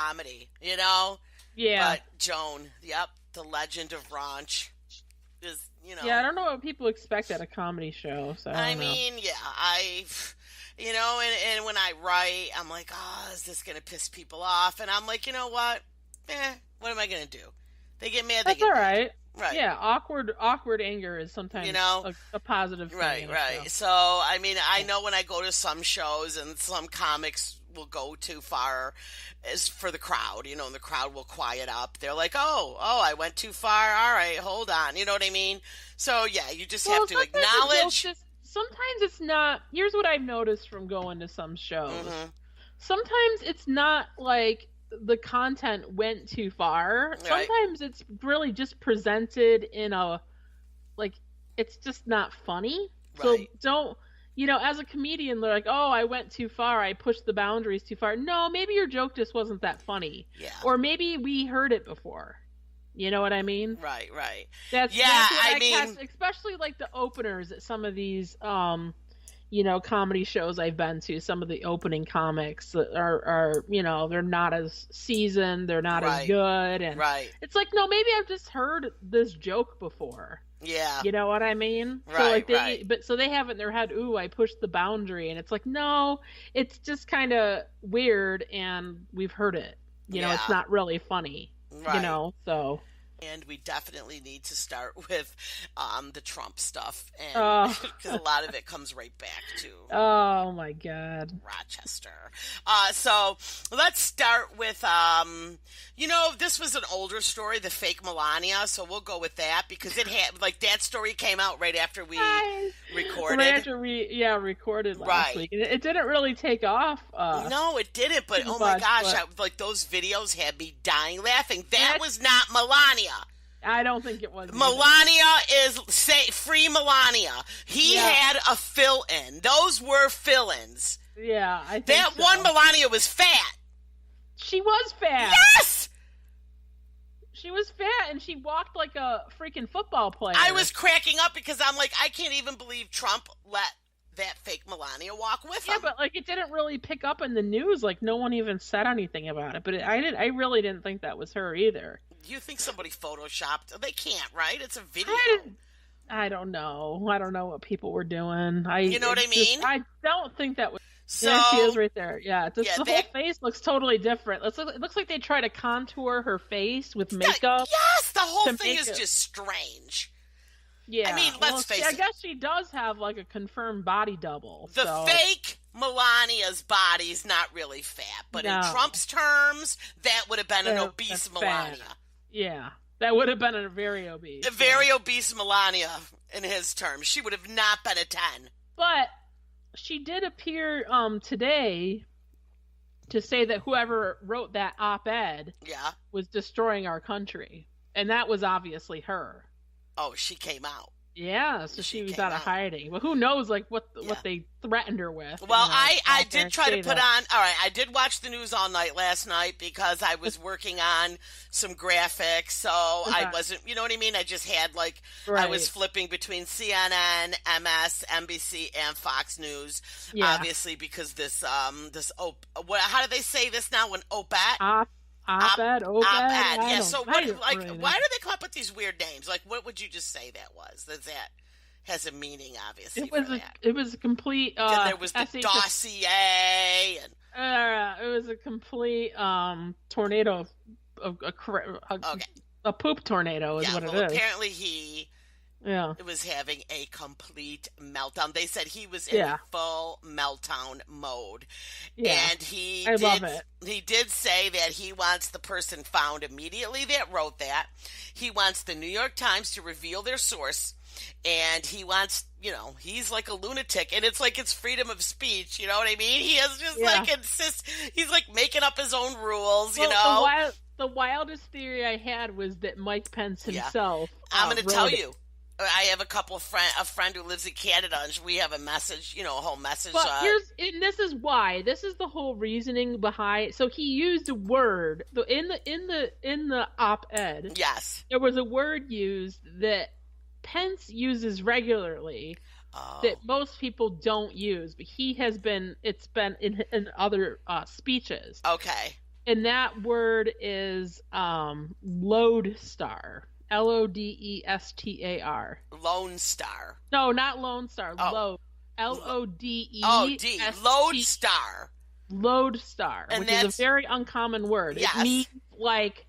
comedy, you know? Yeah. But Joan, yep, the legend of Raunch is, Yeah, I don't know what people expect at a comedy show. So I mean, yeah, and when I write, I'm like, oh, is this going to piss people off? And I'm like, you know what? What am I going to do? They get mad. That's all right. Right. Yeah, awkward anger is sometimes a positive thing. Right. So, I mean, I know when I go to some shows and some comics will go too far as for the crowd, and the crowd will quiet up. They're like, oh, I went too far. All right, hold on. You know what I mean? So, yeah, you just have to acknowledge. Sometimes it's not. Here's what I've noticed from going to some shows. Mm-hmm. Sometimes it's not like the content went too far. Right. Sometimes it's really just presented in it's just not funny. So don't, as a comedian, they're like, oh, I went too far. I pushed the boundaries too far. No, maybe your joke just wasn't that funny. Yeah. Or maybe we heard it before. You know what I mean? Right. That's what I mean, catch, especially like the openers at some of these, comedy shows I've been to. Some of the opening comics are they're not as seasoned, they're not as good, and it's like, no, maybe I've just heard this joke before. Yeah. You know what I mean? Right, so they have it in their head, ooh, I pushed the boundary, and it's like, no, it's just kind of weird, and we've heard it. It's not really funny. Right. So. And we definitely need to start with the Trump stuff, and because a lot of it comes right back to my God, Rochester. So let's start with this was an older story, the fake Melania. So we'll go with that because it had that story came out right after we recorded. Right after recorded last week. It didn't really take off. No, it didn't. But oh my gosh, those videos had me dying laughing. That was not Melania. I don't think it was. Melania is free Melania. He had a fill-in. Those were fill-ins. Yeah, I think that so. one Melania was fat. She was fat. Yes. She was fat, and she walked like a freaking football player. I was cracking up because I'm like, I can't even believe Trump let that fake Melania walk with him. Yeah, but it didn't really pick up in the news. No one even said anything about it. But I really didn't think that was her either. You think somebody photoshopped? They can't, right? It's a video. I don't know. I don't know what people were doing. You know what I mean? I don't think that was. So, there she is right there. Yeah, the whole face looks totally different. It looks like they try to contour her face with makeup. Yes, the whole thing is just strange. Yeah, I mean, let's face it. I guess she does have a confirmed body double. The fake Melania's body's not really fat, but in Trump's terms, that would have been an obese Melania. Yeah, that would have been a very obese. A very obese Melania in his terms. She would have not been a 10. But she did appear today to say that whoever wrote that op-ed was destroying our country. And that was obviously her. Oh, she came out. Yeah, so she was out of hiding. Well, who knows, what they threatened her with. Well, I did try to put on... All right, I did watch the news all night last night because I was working on some graphics, so I wasn't... You know what I mean? I just had, I was flipping between CNN, MS, NBC, and Fox News, obviously, because this... how do they say this now? When OPED? Op-ed. Yeah. So why do they come up with these weird names? What would you just say that was? That has a meaning, obviously. It was a complete. Then there was the dossier, and it was a complete tornado a poop tornado is what it is. Apparently he was having a complete meltdown. They said he was in full meltdown mode. Yeah. And love it. He did say that he wants the person found immediately that wrote that. He wants the New York Times to reveal their source. And he wants, he's like a lunatic. And it's freedom of speech. You know what I mean? He has just he's making up his own rules, The wildest theory I had was that Mike Pence himself. I'm going to tell you. I have a friend who lives in Canada, and we have a message, a whole message. But this is why. This is the whole reasoning behind. So he used a word in the op-ed. Yes, there was a word used that Pence uses regularly that most people don't use, but he has been. It's been in other speeches. Okay. And that word is lodestar. Lodestar. Lone Star. No, not Lone Star. Oh. Lodestar. Oh, D. Lodestar. Lodestar, And which is a very uncommon word. Yes. It means like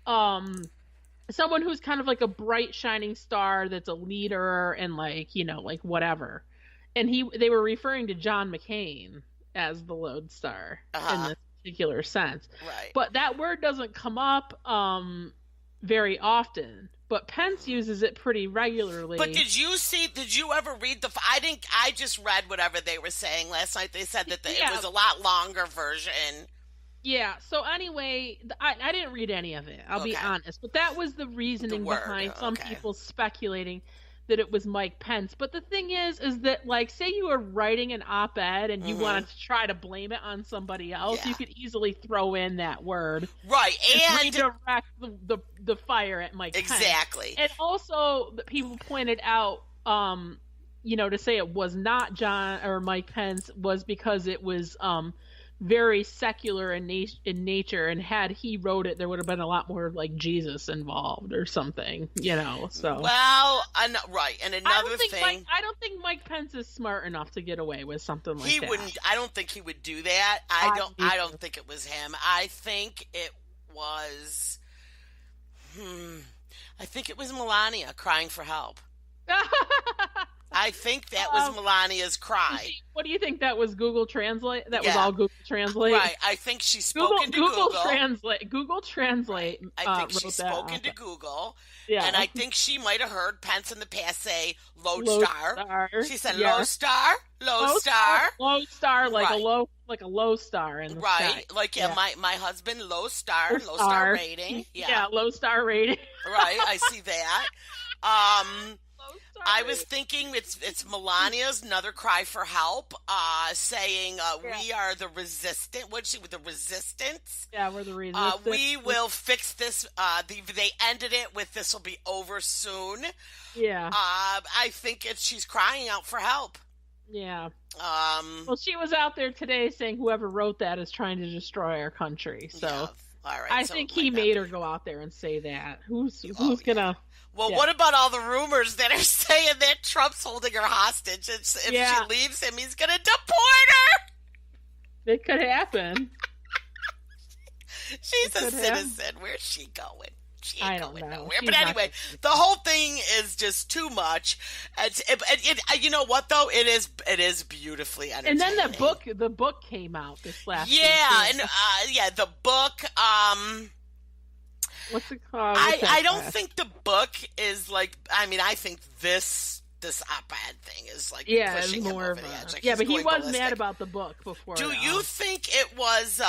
someone who's kind of like a bright shining star that's a leader and like, you know, like whatever. And they were referring to John McCain as the Lodestar in this particular sense. Right. But that word doesn't come up very often. But Pence uses it pretty regularly. But did you ever read I just read whatever they were saying last night. They said that it was a lot longer version. Yeah. So anyway, I didn't read any of it. I'll be honest. But that was the reasoning behind some people speculating that it was Mike Pence. But the thing is that, like, say you were writing an op-ed and you wanted to try to blame it on somebody else, you could easily throw in that word. Right. And redirect the fire at Mike Pence. Exactly. And also, people pointed out, you know, to say it was not John or Mike Pence was because it was very secular in nature, and had he wrote it, there would have been a lot more like Jesus involved or something, you know. So well, right. And another thing, I don't think Mike Pence is smart enough to get away with something like that. He wouldn't. I don't think he would do that. I don't think it was him. I think it was. I think it was Melania crying for help. I think that was Melania's cry. What do you think that was? Google Translate? That was all Google Translate? Right. I think she spoke into Google. Google Translate. I think she spoke into Google. Yeah. And I think she might have heard Pence in the past say Lodestar. She said Lodestar. Lodestar, like a low star in the sky. Like my husband, low star rating. Yeah, low star rating. Right, I see that. I was thinking it's Melania's another cry for help, saying we are the resistant. What's she with the resistance? Yeah, we're the resistance. We will fix this. They ended it with "This will be over soon." Yeah. I think she's crying out for help. Yeah. Well, she was out there today saying whoever wrote that is trying to destroy our country. So, all right. I think he made her go out there and say that. Who's gonna? Well, what about all the rumors that are saying that Trump's holding her hostage? If she leaves him, he's going to deport her. It could happen. She's a citizen. Where's she going? She ain't going nowhere. But anyway, the whole thing is just too much. You know what, though? It is beautifully entertaining. And then the book came out this last week. The book. What's it called? I don't think the book is like. I mean, I think this op-ed thing is like pushing him over the edge. Like but he was mad about the book before. Do you think it was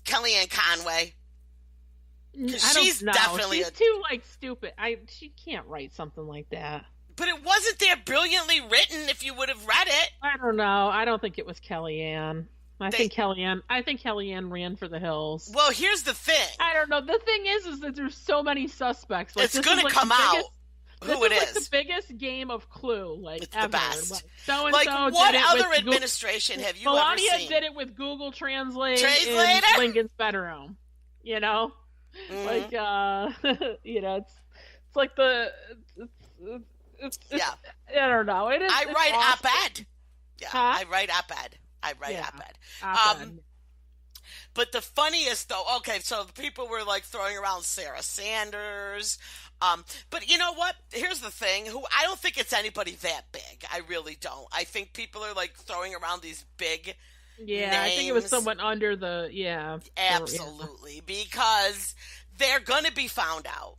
Kellyanne Conway? She's definitely too stupid. She can't write something like that. But it wasn't that brilliantly written. If you would have read it, I don't know. I don't think it was Kellyanne. I think Kellyanne ran for the hills. Well, here's the thing. I don't know. The thing is that there's so many suspects. It's going to come out who it is. Like the biggest game of Clue, it's ever. The best. Like what other administration have you ever seen? Melania did it with Google Translate in Lincoln's bedroom. You know, it's like the. I don't know. It is. I write op-ed. Yeah, I write op-ed. op-ed. But the funniest, though, so people were throwing around Sarah Sanders. But you know what? Here's the thing. I don't think it's anybody that big. I really don't. I think people are throwing around these big names. I think it was someone under the Absolutely, because they're going to be found out.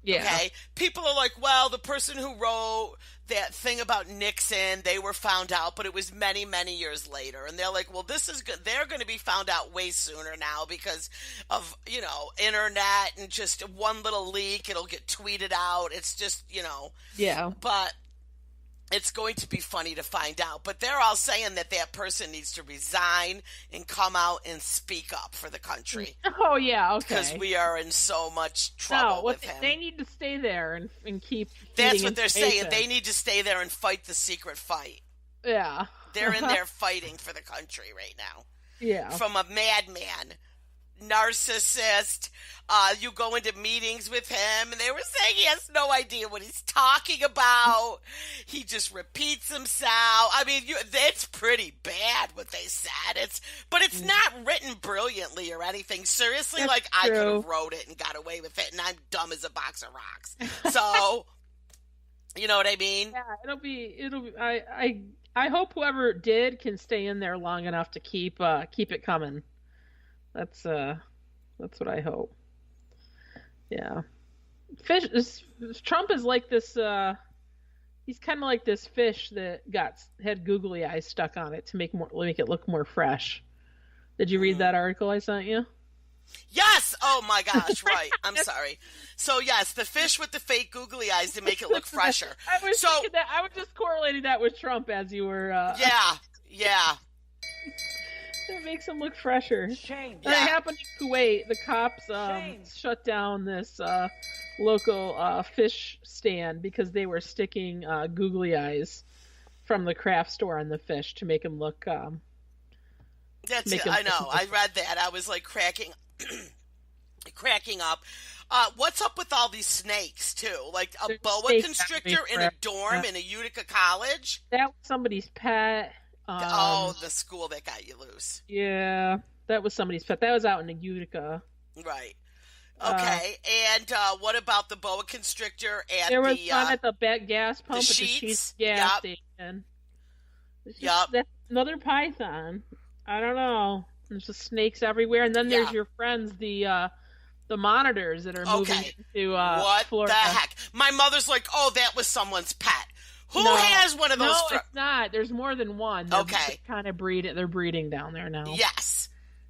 Yeah. Okay. People are like, well, the person who wrote that thing about Nixon, they were found out, but it was many, many years later. And they're like, well, this is good. They're going to be found out way sooner now because of, internet and just one little leak. It'll get tweeted out. It's just, Yeah. But it's going to be funny to find out. But they're all saying that person needs to resign and come out and speak up for the country. Oh, yeah, okay. Because we are in so much trouble with him. They need to stay there and keep... That's what they're saying. They need to stay there and fight the secret fight. Yeah. They're in there fighting for the country right now. Yeah. From a madman narcissist. You go into meetings with him, and they were saying he has no idea what he's talking about. He just repeats himself. I mean, it's pretty bad what they said. But it's not written brilliantly or anything. Seriously, That's I true. could have wrote it and got away with it, and I'm dumb as a box of rocks. So, you know what I mean? Yeah, it'll be. I hope whoever did can stay in there long enough to keep it coming. That's what I hope. Yeah. Trump is like this, he's kind of like this fish that had googly eyes stuck on it to make it look more fresh. Did you read that article I sent you? Yes! Oh my gosh, right. I'm sorry. So yes, the fish with the fake googly eyes to make it look fresher. I was thinking that. I was just correlating that with Trump as you were... Yeah. It makes him look fresher. Shame. It happened in Kuwait. The cops shut down this local fish stand because they were sticking googly eyes from the craft store on the fish to make them look. That's it. I know. I read that. I was like cracking up. What's up with all these snakes too? Like a boa constrictor in a dorm in a Utica college? That was somebody's pet. The school that got you loose. Yeah, that was somebody's pet. That was out in the Utica. Right. Okay. And what about the boa constrictor at there was one at the gas pump at the Sheetz gas station. That's another python. I don't know. There's just snakes everywhere, and then there's your friends, the monitors that are moving into what Florida. The heck? My mother's like, oh, that was someone's pet. Who has one of those? No, it's not. There's more than one. They're kind of breeding. They're breeding down there now. Yes.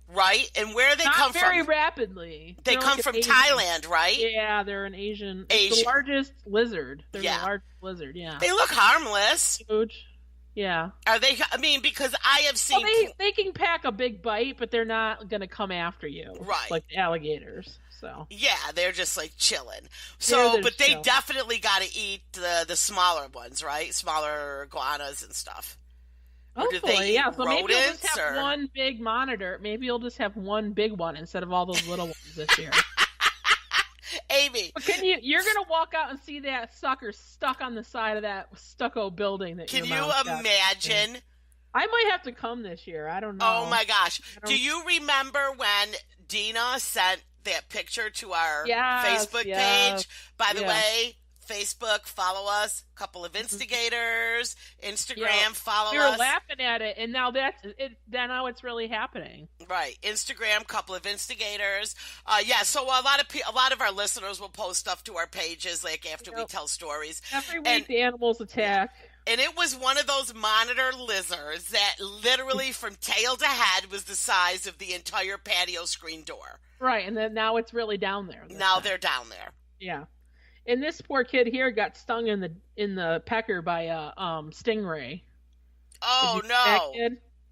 Right? And where do they come from? Not very rapidly. They come from Thailand, right? Yeah, they're an Asian. It's the largest lizard. They're the largest lizard, yeah. They look harmless. Huge. Yeah. Are they? I mean, because I have seen... Well, they can pack a big bite, but they're not going to come after you. Right. Like alligators. So. Yeah, they're just like chilling. So, but they definitely got to eat the smaller ones, right? Smaller iguanas and stuff. Hopefully, yeah. So maybe you'll just have one big monitor. Maybe you'll just have one big one instead of all those little ones this year. Amy, but you're gonna walk out and see that sucker stuck on the side of that stucco building that. Can you imagine? I might have to come this year. I don't know. Oh my gosh! Do you remember when Dina sent that picture to our Facebook page? By the way, Facebook, follow us. Couple of instigators. Instagram, follow us. We were laughing at it, and now that's it. Now it's really happening. Right, Instagram, couple of instigators. So a lot of our listeners will post stuff to our pages, like after we tell stories. Every week, the animals attack. And it was one of those monitor lizards that literally from tail to head was the size of the entire patio screen door. Right, and then now it's really down there. Now they're down there. Yeah. And this poor kid here got stung in the pecker by a stingray. Oh no!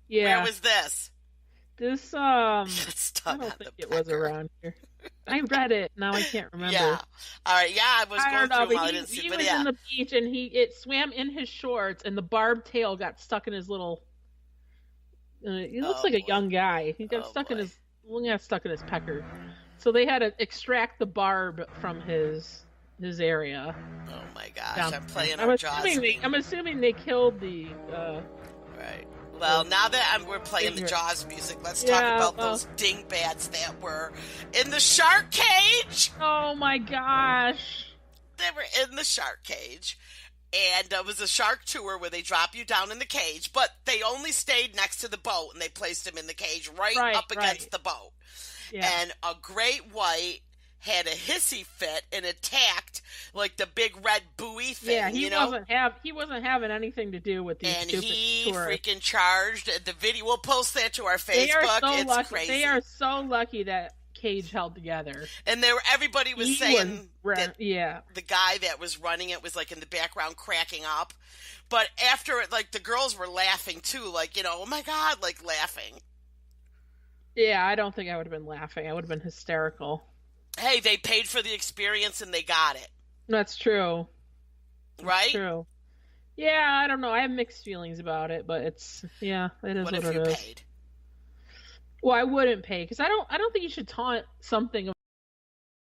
Yeah. Where was this? This I don't think it was around here. I read it. Now I can't remember. Yeah. All right. Yeah, I was going through them. I didn't see. He was in the beach and it swam in his shorts and the barbed tail got stuck in his little. He looks like a young guy. He got stuck in his pecker. So they had to extract the barb from his area. Oh my gosh! I'm playing our Jaws. I'm assuming they killed the. Right. Well, now that we're playing the Jaws music, let's talk about those dingbats that were in the shark cage. Oh my gosh! They were in the shark cage, and it was a shark tour where they drop you down in the cage, but they only stayed next to the boat, and they placed him in the cage right up against the boat. Yeah. And a great white had a hissy fit and attacked like the big red buoy thing. Yeah, he wasn't having anything to do with these and stupid he tourists. Freaking charged the video. We'll post that to our Facebook. It's crazy. They are so lucky that cage held together. And everybody was saying that the guy that was running it was like in the background cracking up. But after it, like the girls were laughing too, like, oh my God, like laughing. Yeah, I don't think I would have been laughing. I would have been hysterical. Hey, they paid for the experience and they got it. That's true. Right? That's true. Yeah, I don't know. I have mixed feelings about it, but it is what it is. What if you paid? Well, I wouldn't pay because I don't think you should taunt something